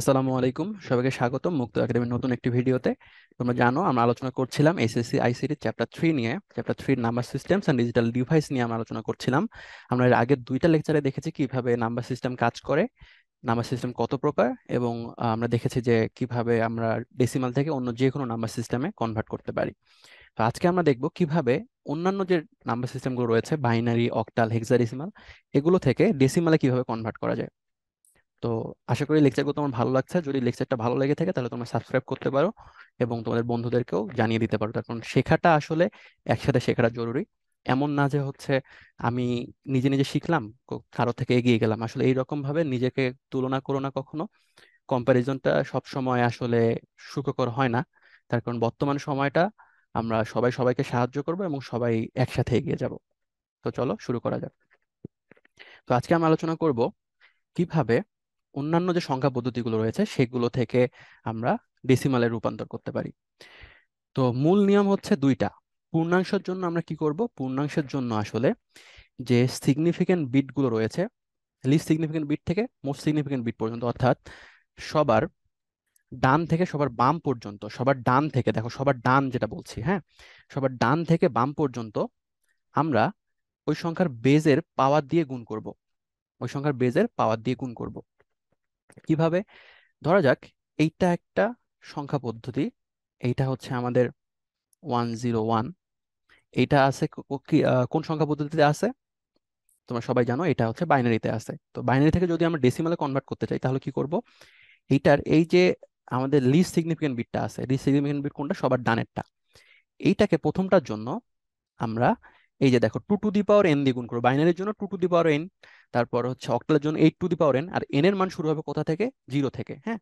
আসসালামু আলাইকুম, সবাইকে স্বাগতম মুক্ত একাডেমির নতুন একটি ভিডিওতে। তোমরা জানো আমরা আলোচনা করছিলাম এসএসসি আইসিটি চ্যাপ্টার 3 নিয়ে। Chapter 3 number systems and digital device নিয়ে আমরা আলোচনা করছিলাম। আমরা এর আগের দুইটা লেকচারে দেখেছি কিভাবে নাম্বার সিস্টেম কাজ করে, নাম্বার সিস্টেম কত প্রকার, এবং আমরা দেখেছি যে কিভাবে আমরা ডেসিমাল থেকে অন্য যে কোনো নাম্বার সিস্টেমে কনভার্ট করতে পারি। তো আজকে আমরা দেখব কিভাবে অন্যান্য যে নাম্বার সিস্টেমগুলো রয়েছে, বাইনারি, অক্টাল, হেক্সাডেসিমাল, এগুলো থেকে ডেসিমালে কিভাবে কনভার্ট করা যায়। তো আশা করি লেকচারগুলো তোমার ভালো লাগছে। যদি লেকচারটা ভালো লেগে থাকে তাহলে তোমরা সাবস্ক্রাইব করতে পারো এবং তোমাদের বন্ধুদেরকেও জানিয়ে দিতে পারো, কারণ শেখাটা আসলে একসাথে শেখাটা জরুরি। এমন না যে হচ্ছে আমি নিজে নিজে শিখলাম, কারো থেকে এগিয়ে গেলাম। আসলে এইরকম ভাবে নিজেকে তুলনা করো না কখনো। কম্প্যারিজনটা সব সময় আসলে সুখকর হয় না। তার কারণ বর্তমান সময়টা আমরা সবাই সবাইকে সাহায্য করব এবং সবাই একসাথে এগিয়ে যাব। তো চলো শুরু করা যাক। তো আজকে আমরা আলোচনা করব কিভাবে অন্যান্য যে সংখ্যা পদ্ধতিগুলো রয়েছে সেগুলো থেকে আমরা ডেসিমালে রূপান্তর করতে পারি। তো মূল নিয়ম হচ্ছে দুইটা। পূর্ণাংশের জন্য আমরা কি করব, পূর্ণাংশের জন্য আসলে যে সিগনিফিকেন্ট বিটগুলো রয়েছে, লিস্ট সিগনিফিকেন্ট বিট থেকে মোস্ট সিগনিফিকেন্ট বিট পর্যন্ত, অর্থাৎ সবার ডান থেকে সবার বাম পর্যন্ত, সবার ডান থেকে, দেখো সবার ডান যেটা বলছি, হ্যাঁ, সবার ডান থেকে বাম পর্যন্ত আমরা ওই সংখ্যার বেজের পাওয়ার দিয়ে গুণ করব। ওই সংখ্যার বেজের পাওয়ার দিয়ে গুণ করব কিভাবে? ধরা যাক এইটা একটা সংখ্যা পদ্ধতি, এইটা হচ্ছে আমাদের 101। এইটা আছে কোন সংখ্যা পদ্ধতিতে আছে? তোমরা সবাই জানো এটা হচ্ছে বাইনারিতে আছে। তো বাইনারি থেকে যদি আমরা ডেসিমালে কনভার্ট করতে চাই তাহলে কি করব? এইটার এই যে আমাদের লিস্ট সিগনিফিকেন্ট বিটটা আছে, লিস্ট সিগনিফিকেন্ট বিট কোনটা? সবার ডানেরটা। এইটাকে প্রথমটার জন্য আমরা এই যে দেখো 2 টু দি পাওয়ার n দিয়ে গুণ করবো। বাইনারির জন্য 2 টু দি পাওয়ার n, তারপর হচ্ছে অক্টালের জন্য 8 টু দি পাওয়ার n, আর n এর মান শুরু হবে কোথা থেকে? 0 থেকে। হ্যাঁ,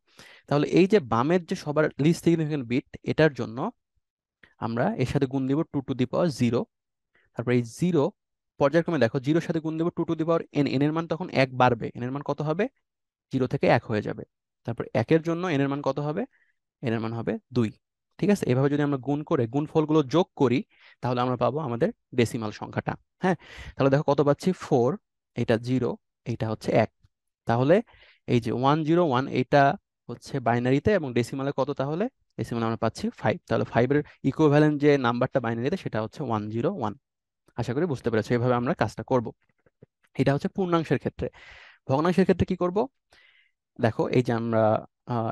তাহলে এই যে বামের যে সবার লিস্ট সিগনিফিকেন্ট বিট, এটার জন্য আমরা এর সাথে গুণ দিব 2 টু দি পাওয়ার 0। তারপর এই 0 পর্যায়ক্রমে দেখো, 0-র সাথে গুণ দেবো 2 two the power n, n এর মান তখন 1 বাড়বে, n এর মান কত হবে? 0 থেকে 1 হয়ে যাবে। তারপর 1-এর জন্য n এর মান কত হবে? n এর মান হবে 2। ঠিক আছে, এভাবে যদি আমরা গুণ করে গুণফলগুলো যোগ করি তাহলে আমরা পাবো আমাদের ডেসিমাল সংখ্যাটা। হ্যাঁ, তাহলে দেখো কত পাচ্ছি? 4, এটা 0, এইটা হচ্ছে 1। তাহলে এই যে 101 এইটা হচ্ছে বাইনারিতে, এবং ডেসিমালে কত? তাহলে ডেসিমালে আমরা পাচ্ছি 5। তাহলে 5-এর ইকুইভ্যালেন্ট যে নাম্বারটা বাইনারিতে সেটা হচ্ছে 101। আশা করি বুঝতে পেরেছো। এভাবে আমরা কাজটা করব। এটা হচ্ছে পূর্ণাংশের ক্ষেত্রে। ভগ্নাংশের ক্ষেত্রে কি করব? দেখো এই যে আমরা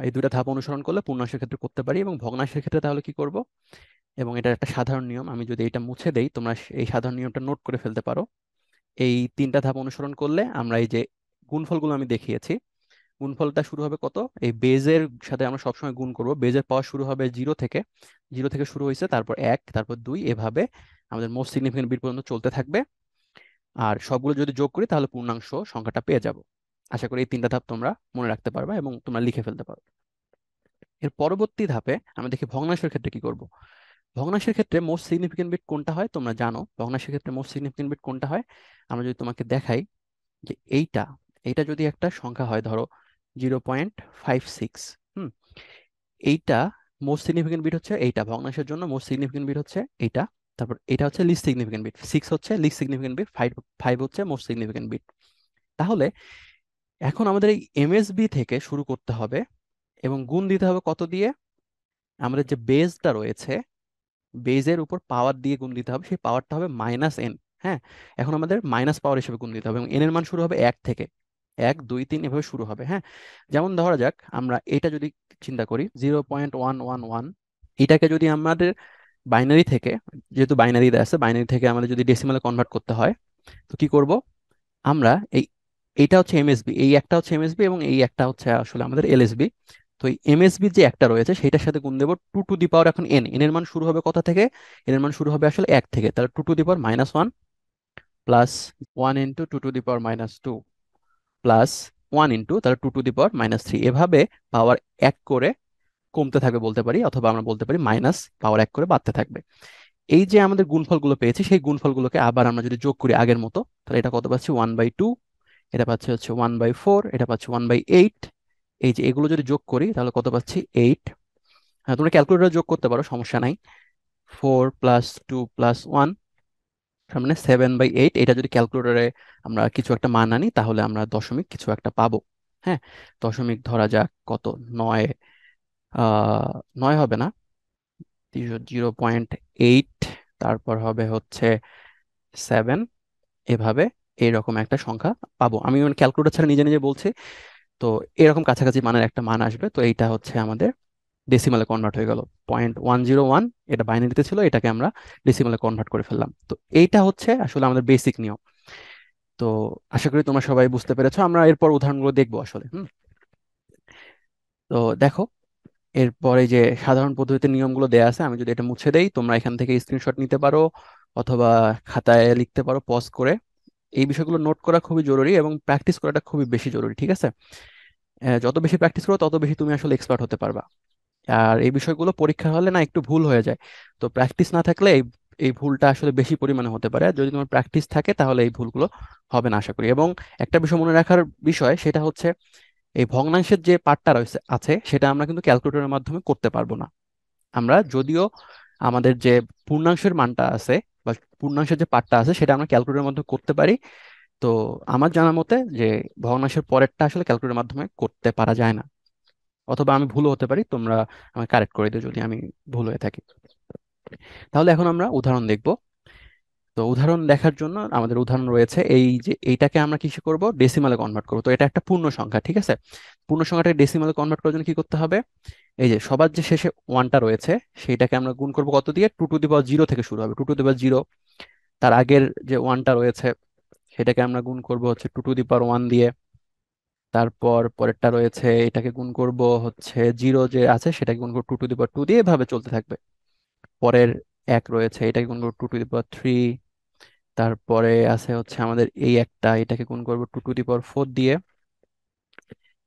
এই দুইটা ধাপ অনুসরণ করলে পূর্ণাংশের ক্ষেত্রে করতে পারি, এবং ভগ্নাংশের ক্ষেত্রে তাহলে কি করব? এবং এটা একটা সাধারণ নিয়ম, আমি যদি এটা মুছে দেই তোমরা এই সাধারণ নিয়মটা নোট করে ফেলতে পারো। এই তিনটা ধাপ অনুসরণ করলে আমরা এই যে গুণফলগুলো আমি দেখিয়েছি, গুণফলটা শুরু হবে কত? এই বেজের সাথে আমরা সবসময় গুণ করব। বেজের পাওয়ার শুরু হবে 0 থেকে, 0 থেকে শুরু হয়েছে, তারপর 1, তারপর 2, এভাবে আমাদের মোস্ট সিগনিফিকেন্ট বিট পর্যন্ত চলতে থাকবে। আর সবগুলো যদি যোগ করি তাহলে পূর্ণাংশ সংখ্যাটা পেয়ে যাব। আশা করি এই তিনটা ধাপ তোমরা মনে রাখতে পারবে এবং তোমরা লিখে ফেলতে পারো। এর পরবর্তী ধাপে আমরা দেখি ভগ্নাংশের ক্ষেত্রে কি করব। ভগ্নাংশের ক্ষেত্রে মোস্ট সিগনিফিকেন্ট বিট কোনটা হয়? তোমরা জানো ভগ্নাংশের ক্ষেত্রে মোস্ট সিগনিফিকেন্ট বিট কোনটা হয়। আমরা যদি তোমাকে দেখাই যে এইটা, এইটা যদি একটা সংখ্যা হয়, ধরো 0.56, হুম, এইটা মোস্ট সিগনিফিকেন্ট বিট হচ্ছে এইটা। ভগ্নাংশের জন্য মোস্ট সিগনিফিকেন্ট বিট হচ্ছে এইটা। তারপর এটা হচ্ছে লিস্ট সিগনিফিকেন্ট বিট, 6 হচ্ছে লিস্ট সিগনিফিকেন্ট বিট, 5 হচ্ছে মোস্ট সিগনিফিকেন্ট বিট। তাহলে এখন আমাদের এই এমএসবি থেকে শুরু করতে হবে এবং গুণ দিতে হবে কত দিয়ে? আমাদের যে বেসটা রয়েছে, বেজের উপর পাওয়ার দিয়ে গুণ দিতে হবে, সেই পাওয়ারটা হবে -n। হ্যাঁ, এখন আমাদের মাইনাস পাওয়ার হিসেবে গুণ দিতে হবে, এবং n এর মান শুরু হবে 1 থেকে, 1, 2, 3 এভাবে শুরু হবে। হ্যাঁ, যেমন ধরা যাক আমরা এটা যদি চিন্তা করি 0.111, এটাকে যদি আমাদের বাইনারি থেকে, যেহেতু বাইনারি আছে, বাইনারি থেকে আমাদের যদি ডেসিমালে কনভার্ট করতে হয় তো কি করব আমরা? এইটা হচ্ছে এমএসবি, এই একটা হচ্ছে এমএসবি এবং এই একটা হচ্ছে আসলে আমাদের এলএসবি। তো এই এমএসবি যে একটা রয়েছে সেটার সাথে গুণ দেবো 2 টু দি পাওয়ার, এখন এন, এন এর মান শুরু হবে কোথা থেকে? এন এর মান শুরু হবে আসলে 1 থেকে। তাহলে 2 two the power -1 plus 1 into 2 two the power -2 plus 1 into, তাহলে 2 টু দি পাওয়ার -3, এভাবে পাওয়ার 1 করে কমতে থাকবে বলতে পারি, অথবা আমরা বলতে পারি মাইনাস পাওয়ার 1 করে বাড়তে থাকবে। এই যে আমাদের গুণফলগুলো পেয়েছি সেই গুণফলগুলোকে আবার আমরা যদি যোগ করি আগের মতো, তাহলে এটা কত পাচ্ছি? 1/2, এটা পাচ্ছি হচ্ছে 1/4, এটা পাচ্ছি 1/8। এই যে এগুলো যদি যোগ করি তাহলে কত পাচ্ছি? 8। হ্যাঁ, তোমরা ক্যালকুলেটর যোগ করতে পারো, সমস্যা নাই। 4+2+1 তার মানে 7/8। এটা যদি ক্যালকুলেটরে আমরা কিছু একটা মান আনি তাহলে আমরা দশমিক কিছু একটা পাবো। হ্যাঁ, দশমিক ধরা যাক কত, 9, 9 হবে না, 0.8, তারপর হবে হচ্ছে 7, এভাবে এইরকম একটা সংখ্যা পাবো। আমি ক্যালকুলেটর ছাড়া নিজে নিজে বলছি। তো এরকম কাছাকাছি মানের একটা মান আসবে, তো এইটা হচ্ছে আমাদের ডেসিমালে কনভার্ট হয়ে গেল। 0.101, এটা বাইনারিতে ছিল, এটাকে আমরা ডেসিমালে কনভার্ট করে ফেললাম। তো এইটা হচ্ছে আসলে আমাদের বেসিক নিয়ম। তো আশা করি তোমরা সবাই বুঝতে পেরেছো। আমরা এরপর উদাহরণগুলো দেখবো আসলে। তো দেখো, এরপরে যে সাধারণ পদ্ধতিতে নিয়মগুলো দেয়া আছে, আমি যদি এটা মুছে দেই, তোমরা এখান থেকে স্ক্রিনশট নিতে পারো অথবা খাতায় লিখতে পারো পজ করে। এই বিষয়গুলো নোট করা খুবই জরুরি এবং প্র্যাকটিস করাটা খুবই বেশি জরুরি, ঠিক আছে? যত বেশি প্র্যাকটিস করো তত বেশি তুমি আসলে এক্সপার্ট হতে পারবা। আর এই বিষয়গুলো পরীক্ষা হলে না একটু ভুল হয়ে যায়। তো প্র্যাকটিস না থাকলে এই এই ভুলটা আসলে বেশি পরিমাণে হতে পারে। আর যদি তোমার প্র্যাকটিস থাকে তাহলে এই ভুলগুলো হবে না আশা করি। এবং একটা বিষয় মনে রাখার বিষয়, সেটা হচ্ছে এই ভগ্নাংশের যে পার্টটা রয়েছে আছে, সেটা আমরা কিন্তু ক্যালকুলেটরের মাধ্যমে করতে পারবো না। আমরা যদিও আমাদের যে পূর্ণাংশের মানটা আছে বা পূর্ণাংশের যে পার্টটা আছে, সেটা আমরা ক্যালকুলেটরের মাধ্যমে করতে পারি। তো আমার জানা মতে যে ভগ্নাংশের পরেরটা আসলে ক্যালকুলেটরের মাধ্যমে করতে পারা যায় না। অথবা আমি ভুলও হতে পারি, তোমরা আমাকে কারেক্ট করে দিও যদি আমি ভুল হয়ে থাকি। তাহলে এখন আমরা উদাহরণ দেখব। তো উদাহরণ দেখার জন্য আমাদের উদাহরণ রয়েছে, এই যে এইটাকে আমরা কিসে করব, ডেসিমালে কনভার্ট করব। তো এটা একটা পূর্ণ সংখ্যা, ঠিক আছে? পূর্ণ সংখ্যাটাকে ডেসিমালে কনভার্ট করার জন্য কি করতে হবে, এই যে সবার যে শেষে ওয়ানটা রয়েছে সেইটাকে আমরা গুণ করব কত দিয়ে, 2 টু দি পাওয়ার 0 থেকে শুরু হবে, 2 টু দি পাওয়ার 0। তার আগের যে ওয়ানটা রয়েছে সেটাকে আমরা গুণ করব হচ্ছে 2 টু দি পাওয়ার 1 দিয়ে। তারপর পরেরটা রয়েছে, এটাকে গুণ করব হচ্ছে 0 যে আছে সেটাকে গুণ করব 2 টু দি পাওয়ার 2 দিয়ে, এভাবে চলতে থাকবে। পরের এক রয়েছে, এটাকে গুণ করব 2 টু দি পাওয়ার 3। তারপরে আছে হচ্ছে আমাদের এই একটা, এটাকে গুণ করব 2 টু দি পাওয়ার 4 দিয়ে।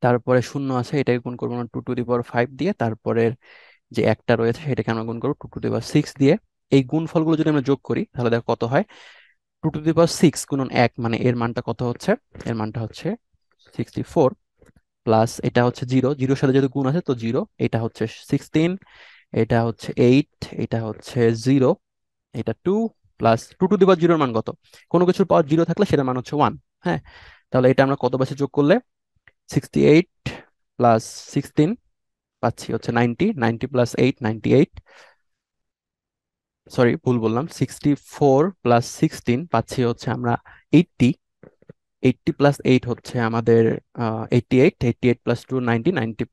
তারপরে শূন্য আছে, এটাকে গুণ করবো আমরা 2 টু দি পাওয়ার 5 দিয়ে। তারপরে যে একটা রয়েছে সেটাকে আমরা গুণ করবো 2 টু দি পাওয়ার 6 দিয়ে। এই গুণফলগুলো যদি আমরা যোগ করি তাহলে দেখো কত হয়, 2 টু দি পাওয়ার 6 গুণন 1 মানে এর মানটা কত হচ্ছে, এর মানটা হচ্ছে 64। প্লাস এটা হচ্ছে 0, জিরোর সাথে যেহেতু গুণ আছে তো 0, এটা হচ্ছে 16, এটা হচ্ছে 8, এটা হচ্ছে 0, এটা 2, প্লাস 2 টু দি পাওয়ার 0 মান কত, কোনো কিছুর পাওয়ার 0 থাকলে সেটার মান হচ্ছে 1। হ্যাঁ, তাহলে এটা আমরা কত পাশে যোগ করলে, 68 প্লাস 16 পাচ্ছি হচ্ছে 90, 90 প্লাস 8, 98, সরি ভুল বললাম, 64 প্লাস 16 পাচ্ছি হচ্ছে আমরা 80, 80 প্লাস 8 হচ্ছে আমাদের 88, 88 প্লাস 2 90, 90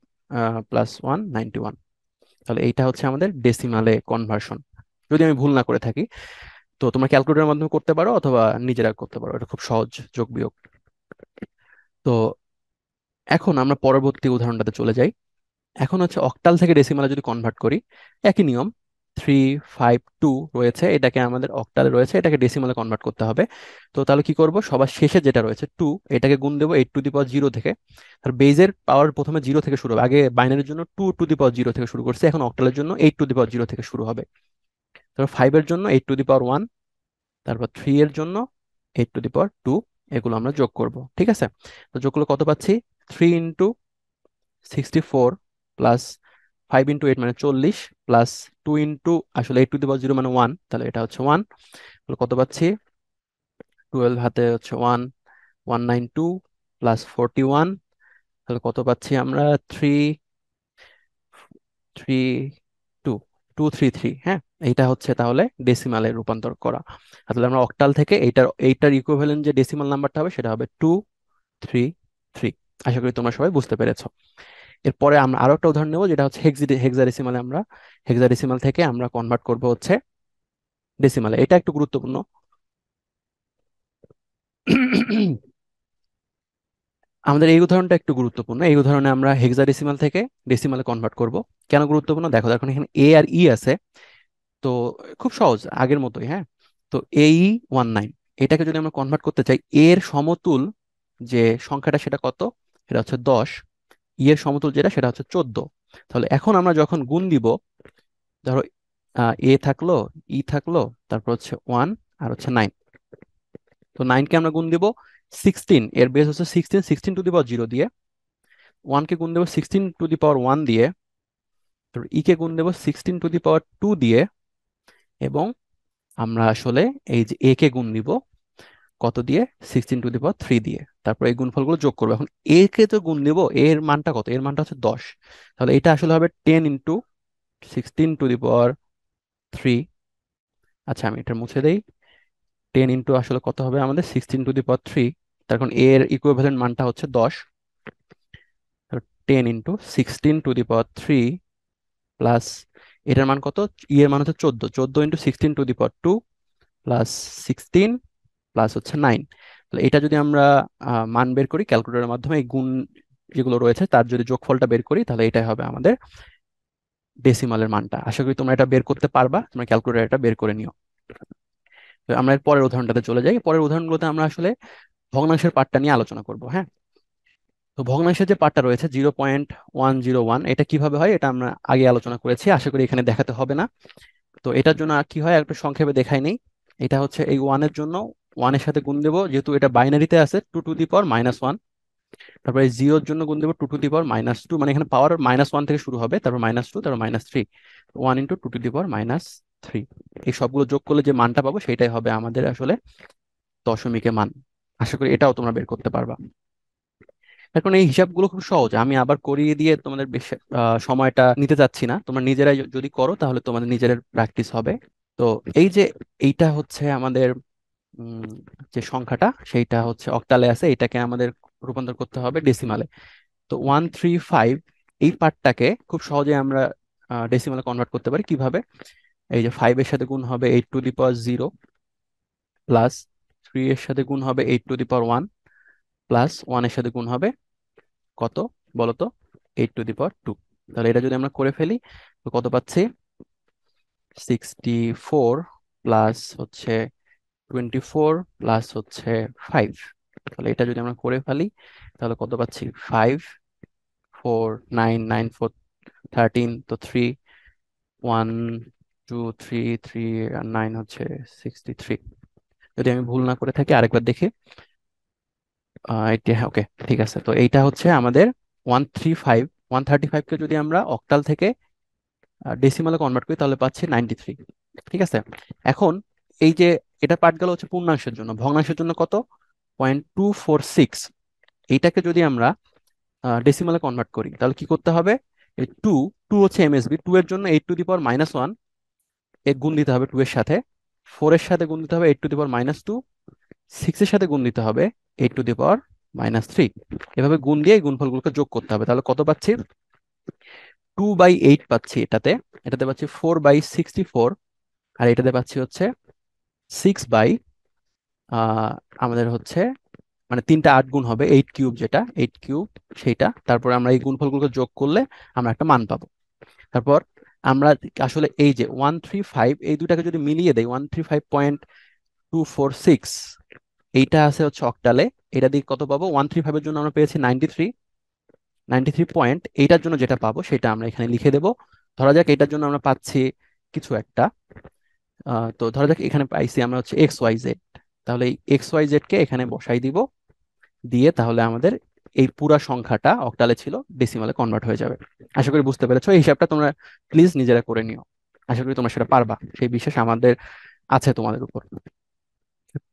প্লাস 1 91। তাহলে এইটা হচ্ছে আমাদের ডেসিমালে কনভার্সন, যদি আমি ভুল না করে থাকি। তো তোমরা ক্যালকুলেটরের মাধ্যমে করতে পারো অথবা নিজেরা করতে পারো, এটা খুব সহজ যোগ বিয়োগ। তো এখন আমরা পরবর্তী উদাহরণটাতে চলে যাই। এখন হচ্ছে অক্টাল থেকে ডেসিমালে যদি কনভার্ট করি, একই নিয়ম। 352 রয়েছে, এটাকে আমাদের অক্টালে রয়েছে, এটাকে ডেসিমালে কনভার্ট করতে হবে। তো তাহলে কি করব, সবার শেষে যেটা রয়েছে 2, এটাকে গুণ দেবো 8 টু দি পাওয়ার 0 থেকে। আর বেজের পাওয়ার প্রথমে 0 থেকে শুরু হবে, আগে বাইনারির জন্য 2 টু দি পাওয়ার 0 থেকে শুরু করছে, এখন অক্টালের জন্য 8 টু দি পাওয়ার 0 থেকে শুরু হবে। তারপর 5 এর জন্য 8 টু দি পাওয়ার 1, তারপর 3 এর জন্য 8 টু দি পাওয়ার 2। এগুলো আমরা যোগ করব, ঠিক আছে? তো যোগ করলে কত পাচ্ছি, 3 ইন্টু 64 প্লাস 5 ইন্টু 8 মানে 40, প্লাস 2 ইন্টু, আসলে 8 টু দি পাওয়ার 0 মানে 1, তাহলে এটা হচ্ছে 1। তাহলে কত পাচ্ছি, 12 হাতে হচ্ছে 1, 192 প্লাস 41, তাহলে কত পাচ্ছি আমরা, 332 হ্যাঁ, এইটা হচ্ছে তাহলে ডেসিমালে রূপান্তর করা। তাহলে আমরা অক্টাল থেকে এইটার ইকুইভ্যালেন্ট যে ডেসিমাল নাম্বারটা হবে সেটা হবে 233। আশা করি তোমরা সবাই বুঝতে পেরেছো। এরপরে আমরা আরো একটা উদাহরণ নেবো, যেটা হচ্ছে হেক্সাডেসিমালে। আমরা হেক্সাডেসিমাল থেকে আমরা কনভার্ট করব হচ্ছে ডেসিমালে, এটা একটু গুরুত্বপূর্ণ। আমাদের এই উদাহরণটা একটু গুরুত্বপূর্ণ। এই উদাহরণে আমরা হেক্সাডেসিমাল থেকে ডেসিমালে কনভার্ট করব। কেন গুরুত্বপূর্ণ দেখো, এখন এখানে এ আর ই আছে। তো খুব সহজ, আগের মতোই। হ্যাঁ, তো এই 19, এটাকে যদি আমরা কনভার্ট করতে চাই, এর সমতুল যে সংখ্যাটা সেটা কত, সেটা হচ্ছে 10। ই এর সমতুল যেটা সেটা হচ্ছে 14। তাহলে এখন আমরা যখন গুণ দিব, ধরো এ থাকলো, ই থাকলো, তারপর হচ্ছে 1 আর হচ্ছে 9। তো 9কে আমরা গুণ দিব 16, এর বেস হচ্ছে 16, 16 টু দি পাওয়ার 0 দিয়ে। 1কে গুণ দেবো 16 টু দি পাওয়ার 1 দিয়ে। তারপর ই কে গুণ দেবো 16 টু দি পাওয়ার 2 দিয়ে। এবং আমরা আসলে এই যে এ কে গুণ দিব কত দিয়ে? 16⁻³ দিয়ে। তারপর এই গুণফলগুলো যোগ করবো। এখন এ কে তো গুণ দেবো, এর মানটা কত? এর মানটা হচ্ছে 10। তাহলে এটা আসলে হবে 10 × 16⁻³ আচ্ছা আমি এটা মুছে দেই। 10 আসলে কত হবে আমাদের? 16⁻³ তখন এর ইকুইভ্যালেন্ট মানটা হচ্ছে 10। 10 × 16⁻³ প্লাস এটার মান কত? এর মান হচ্ছে 14। 14 × 16⁻² প্লাস 16 প্লাস হচ্ছে 9। তাহলে এটা যদি আমরা মান বের করি ক্যালকুলেটরের মাধ্যমে, এই গুণ যেগুলো রয়েছে তার যদি যোগফলটা বের করি, তাহলে এটাই হবে আমাদের ডেসিমালের মানটা। আশা করি তোমরা এটা বের করতে পারবা, তোমরা ক্যালকুলেটর এটা বের করে নিও। তো আমরা এর পরের উদাহরণটাতে চলে যাই। পরের উদাহরণগুলোতে আমরা আসলে ভগ্নাংশের পার্টটা নিয়ে আলোচনা করব। হ্যাঁ, তো ভগ্নাংশের যে পার্টটা রয়েছে 0.101, এটা কিভাবে হয় এটা আমরা আগে আলোচনা করেছি, আশা করি এখানে দেখাতে হবে না। তো এটার জন্য কি হয় একটু সংক্ষেপে দেখাই নেই। এটা হচ্ছে এই ওয়ানের জন্য ওয়ানের সাথে গুণ দেবো, যেহেতু এটা বাইনারিতে আছে 2⁻⁻1। তারপরে জিরোর জন্য গুণ দেবো 2⁻², মানে এখানে পাওয়ার -1 থেকে শুরু হবে, তারপর -2, তারপর -3। 1 × 2⁻³ এই সবগুলো যোগ করলে যে মানটা পাবো সেটাই হবে আমাদের আসলে দশমিকের মান। আশা করি এটাও তোমরা বের করতে পারবা। এখন এই হিসাবগুলো খুব সহজ, আমি আবার করিয়ে দিয়ে তোমাদের বেশ সময়টা নিতে চাচ্ছি না। তোমরা নিজেরাই যদি করো তাহলে তোমাদের নিজের প্র্যাকটিস হবে। তো এই যে এইটা হচ্ছে আমাদের উম, যে সংখ্যাটা সেইটা হচ্ছে অক্টালে আছে, এটাকে আমাদের রূপান্তর করতে হবে ডেসিমালে। তো 135 এই পার্টটাকে খুব সহজে আমরা ডেসিমালে কনভার্ট করতে পারি কিভাবে? এই যে 5 এর সাথে গুণ হবে 8⁻0 প্লাস 3 এর সাথে গুণ হবে 8⁻1 প্লাস 1 এর সাথে গুণ হবে কত বলতো? 8⁻2। তাহলে এটা যদি আমরা করে ফেলি তো কত পাচ্ছি? 64 প্লাস হচ্ছে 24 প্লাস হচ্ছে 5। তাহলে এটা যদি আমরা করে ফেলি তাহলে কত পাচ্ছি? 5 4 9 9 4 13, তো 3 1 2 3 3 আর 9 হচ্ছে 63। যদি আমি ভুল না করে থাকি আরেকবার দেখি। এটা ওকে, ঠিক আছে। তো এইটা হচ্ছে আমাদের 135। 135কে যদি আমরা অক্টাল থেকে ডেসিমালে কনভার্ট করি তাহলে পাচ্ছি 93। ঠিক আছে। এখন এই যে এটা পার্ট গেল হচ্ছে পূর্ণাংশের জন্য, ভগ্নাংশের জন্য কত? 0.246। এইটাকে যদি আমরা ডেসিমালে কনভার্ট করি তাহলে কি করতে হবে? এই টু টু হচ্ছে এমএসবি, 2 এর জন্য 8⁻1 এ গুণ দিতে হবে 2 এর সাথে, 4 এর সাথে গুণ দিতে হবে 8⁻2, 6 এর সাথে গুণ দিতে হবে 8⁻3। এভাবে গুণ দিয়ে এই গুণফলগুলোকে যোগ করতে হবে। তাহলে কত পাচ্ছি? 2/8 পাচ্ছি এটাতে, এটাতে পাচ্ছি 4/64, আর এটাতে পাচ্ছি হচ্ছে 6 আমাদের হচ্ছে মানে 3টা 8 গুণ হবে 8³ যেটা 8³ সেইটা। তারপর আমরা এই গুণফলগুলোকে যোগ করলে আমরা একটা মান পাবো। তারপর আমরা আসলে এই যে 135 এই দুটাকে যদি মিলিয়ে দেই 135.246 এইটা আছে হচ্ছে অক্টালে, এটা দিয়ে কত পাবো? 135 এর জন্য আমরা পেয়েছি 93। 93 পয়েন্ট, এইটার জন্য যেটা পাবো সেটা আমরা এখানে লিখে দেব। ধরা যাক এটার জন্য আমরা পাচ্ছি কিছু একটা, তো ধরা যাক এখানে পাইছি আমরা হচ্ছে XYZ। তাহলে এই XYZ কে এখানে বসাই দিব, দিয়ে তাহলে আমাদের এই পুরা সংখ্যাটা অক্টালে ছিল ডেসিমালে কনভার্ট হয়ে যাবে। আশা করি বুঝতে পেরেছো। এই হিসাবটা তোমরা প্লিজ নিজেরা করে নিও, আশা করি তোমরা সেটা পারবা, সেই বিশ্বাস আমাদের আছে তোমাদের উপর।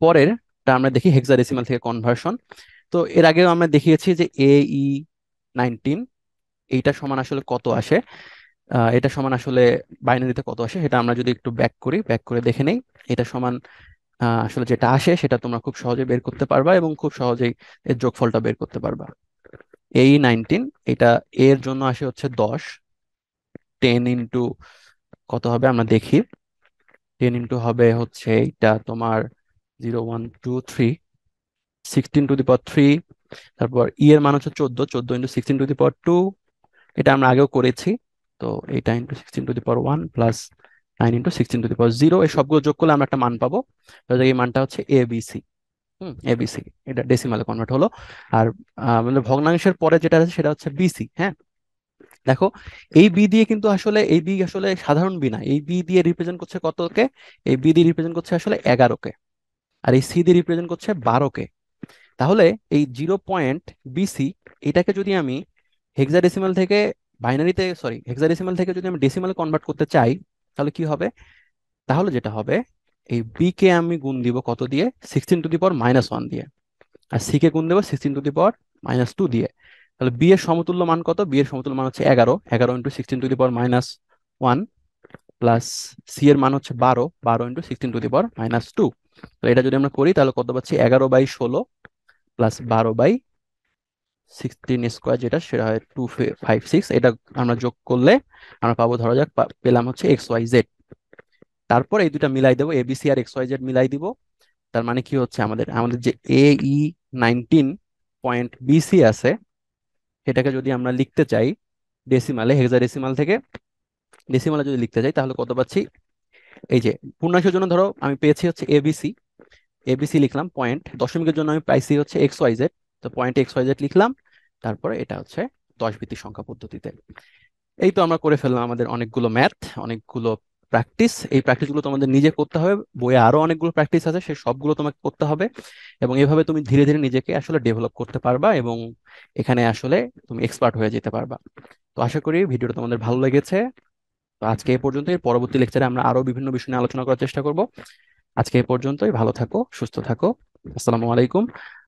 পরেরটা আমরা দেখি হেক্সাডেসিমাল থেকে কনভার্সন। তো এর আগেও আমরা দেখিয়েছি যে AE19 এইটা সমান আসলে কত আসে, এটা সমান আসলে বাইনারিতে কত আসে সেটা আমরা যদি একটু ব্যাক করে দেখে নেই। এটা সমান আসলে যেটা আসে সেটা তোমরা খুব সহজে বের করতে পারবা এবং খুব সহজেই এর যোগফলটা বের করতে পারবা। AE19 এটা এর জন্য আসে হচ্ছে 10। 10 ইন্টু কত হবে আমরা দেখি। 10 ইন্টু হবে হচ্ছে এটা তোমার 0 1 2 3 16⁻³ তারপর এর মান হচ্ছে 14। 14 ইন্টু 16⁻², এটা আমরা আগেও করেছি। তো এটা ইন্টু 16⁻1 প্লাস 9 ইন্টু 16⁻0, এই সবগুলো যোগ করলে আমরা একটা মান পাবো। এই মানটা হচ্ছে ABC। ABC এটা ডেসিমালে কনভার্ট হলো। আর মানে ভগ্নাংশের পরে যেটা আছে সেটা হচ্ছে BC। হ্যাঁ, দেখো এই বি দিয়ে কিন্তু আসলে এই বি আসলে সাধারণ বি না, এই বি দিয়ে রিপ্রেজেন্ট করছে কতকে? এই বি দিয়ে রিপ্রেজেন্ট করছে আসলে 11কে, আর এই সি দিয়ে রিপ্রেজেন্ট করছে 12কে। তাহলে এই 0.BC এটাকে যদি আমি হেক্সাডেসিমাল থেকে হেক্সাডেসিমাল থেকে যদি আমি ডেসিমালে কনভার্ট করতে চাই তাহলে কি হবে? তাহলে যেটা হবে এই বি কে আমি গুণ দিব কত দিয়ে, 16 টু দি পাওয়ার -1 দিয়ে, আর সি কে গুণ দেবো 16 টু দি পাওয়ার -2 দিয়ে। তাহলে বি এর সমতুল্য মান কত, বি এর সমতুল্য মান হচ্ছে 11, 11 × 16 to the power -1 plus c এর মান হচ্ছে 12, 12 × 16 টু দি পাওয়ার -2। তো এটা যদি আমরা করি তাহলে কত পাচ্ছি, 11/16 প্লাস 12/16 যেটা সেটা হয় 256। এটা আমরা যোগ করলে আমরা পাবো, ধরা যাক পেলাম হচ্ছে XYZ। তারপর এই দুটা মিলাই দেবো, ABC আর XYZ মিলাই দিব। তার মানে কি হচ্ছে, আমাদের আমাদের যে AE19.BC আছে, সেটাকে যদি আমরা লিখতে চাই ডেসিমালে, হেক্সাডেসিমাল থেকে ডেসিমালে যদি লিখতে চাই তাহলে কত পাচ্ছি, এই যে পূর্ণাংশের জন্য ধরো আমি পেয়েছি হচ্ছে এবিসি, এবিসি লিখলাম পয়েন্ট, দশমিকের জন্য আমি পাইছি হচ্ছে XYZ, তো পয়েন্ট XYZ লিখলাম। তারপরে এটা হচ্ছে 10 ভিত্তিক সংখ্যা পদ্ধতিতে। এই তো আমরা করে ফেললাম আমাদের অনেকগুলো ম্যাথ, অনেকগুলো প্র্যাকটিস। এই প্র্যাকটিসগুলো তোমাদের নিজে করতে হবে, বইয়ে আরো অনেকগুলো প্র্যাকটিস আছে, সেই সবগুলো তোমাকে করতে হবে। এবং এভাবে তুমি ধীরে ধীরে নিজেকে আসলে ডেভেলপ করতে পারবা এবং এখানে আসলে তুমি এক্সপার্ট হয়ে যেতে পারবা। তো আশা করি ভিডিওটা তোমাদের ভালো লেগেছে। তো আজকে এই পর্যন্ত, এর পরবর্তী লেকচারে আমরা আরো বিভিন্ন বিষয় নিয়ে আলোচনা করার চেষ্টা করব। আজকে এই পর্যন্তই, ভালো থাকো, সুস্থ থাকো। আসসালামু আলাইকুম।